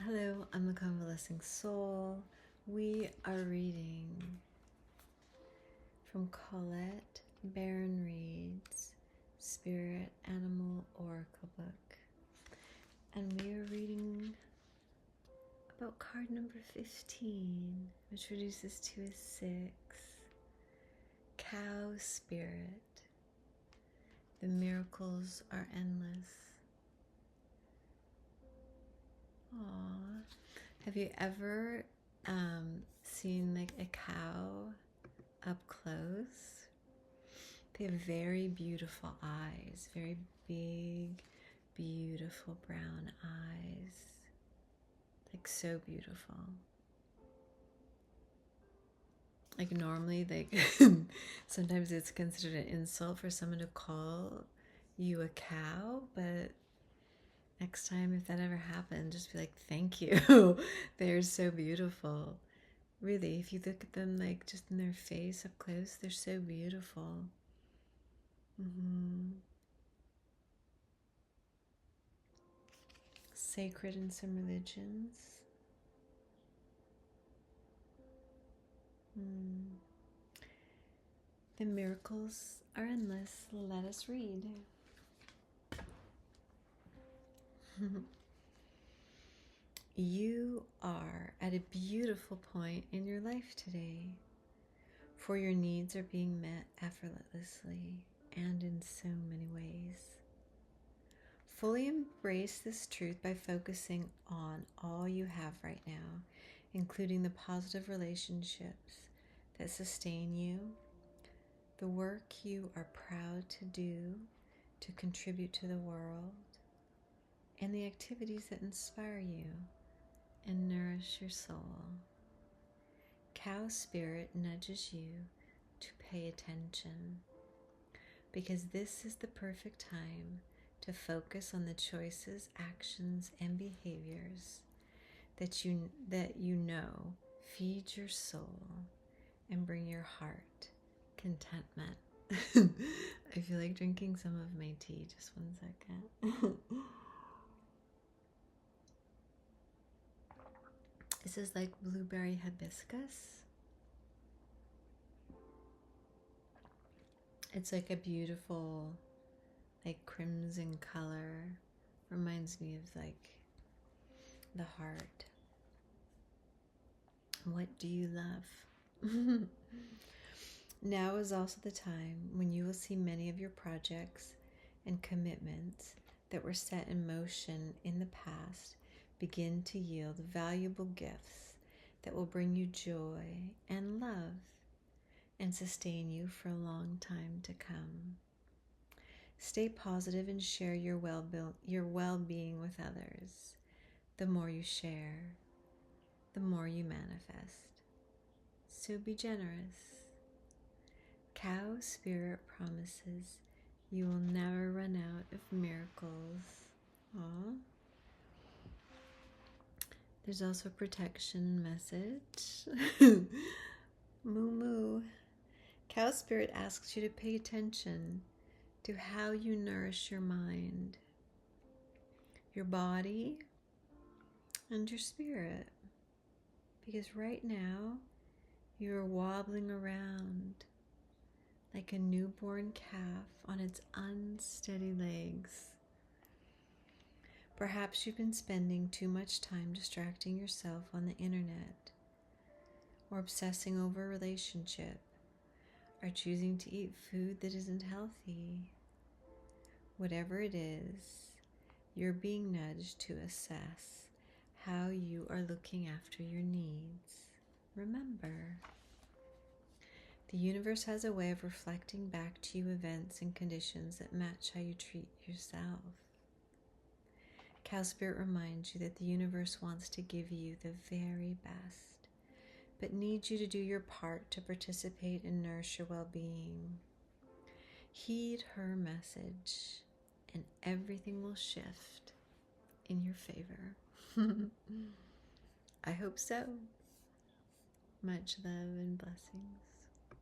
Hello, I'm the Convalescing Soul. We are reading from Colette Baron-REID's Spirit Animal Oracle book. And we are reading about card number 15, which reduces to a 6. Cow Spirit. The miracles are endless. Aww. Have you ever seen like a cow up close? They have very beautiful eyes, very big, beautiful brown eyes. Like so beautiful. Like normally, like sometimes it's considered an insult for someone to call you a cow, but next time if that ever happens, just be like, thank you. They're so beautiful. Really, if you look at them like just in their face up close, they're so beautiful. Sacred in some religions. The miracles are endless. Let us read. You are at a beautiful point in your life today, for your needs are being met effortlessly and in so many ways. Fully embrace this truth by focusing on all you have right now, including the positive relationships that sustain you, the work you are proud to do to contribute to the world, and the activities that inspire you and nourish your soul. Cow Spirit nudges you to pay attention, because this is the perfect time to focus on the choices, actions, and behaviors that you know feed your soul and bring your heart contentment. I feel like drinking some of my tea. Just 1 second. This is like blueberry hibiscus. It's like a beautiful, like crimson color. Reminds me of like the heart. What do you love? Now is also the time when you will see many of your projects and commitments that were set in motion in the past begin to yield valuable gifts that will bring you joy and love and sustain you for a long time to come. Stay positive and share your well-being with others. The more you share, the more you manifest. So be generous. Cow Spirit promises you will never run out of miracles. Aww. There's also a protection message. Moo moo. Cow Spirit asks you to pay attention to how you nourish your mind, your body, and your spirit. Because right now, you are wobbling around like a newborn calf on its unsteady legs. Perhaps you've been spending too much time distracting yourself on the internet, or obsessing over a relationship, or choosing to eat food that isn't healthy. Whatever it is, you're being nudged to assess how you are looking after your needs. Remember, the universe has a way of reflecting back to you events and conditions that match how you treat yourself. Cow Spirit reminds you that the universe wants to give you the very best, but needs you to do your part to participate and nourish your well-being. Heed her message, and everything will shift in your favor. I hope so. Much love and blessings.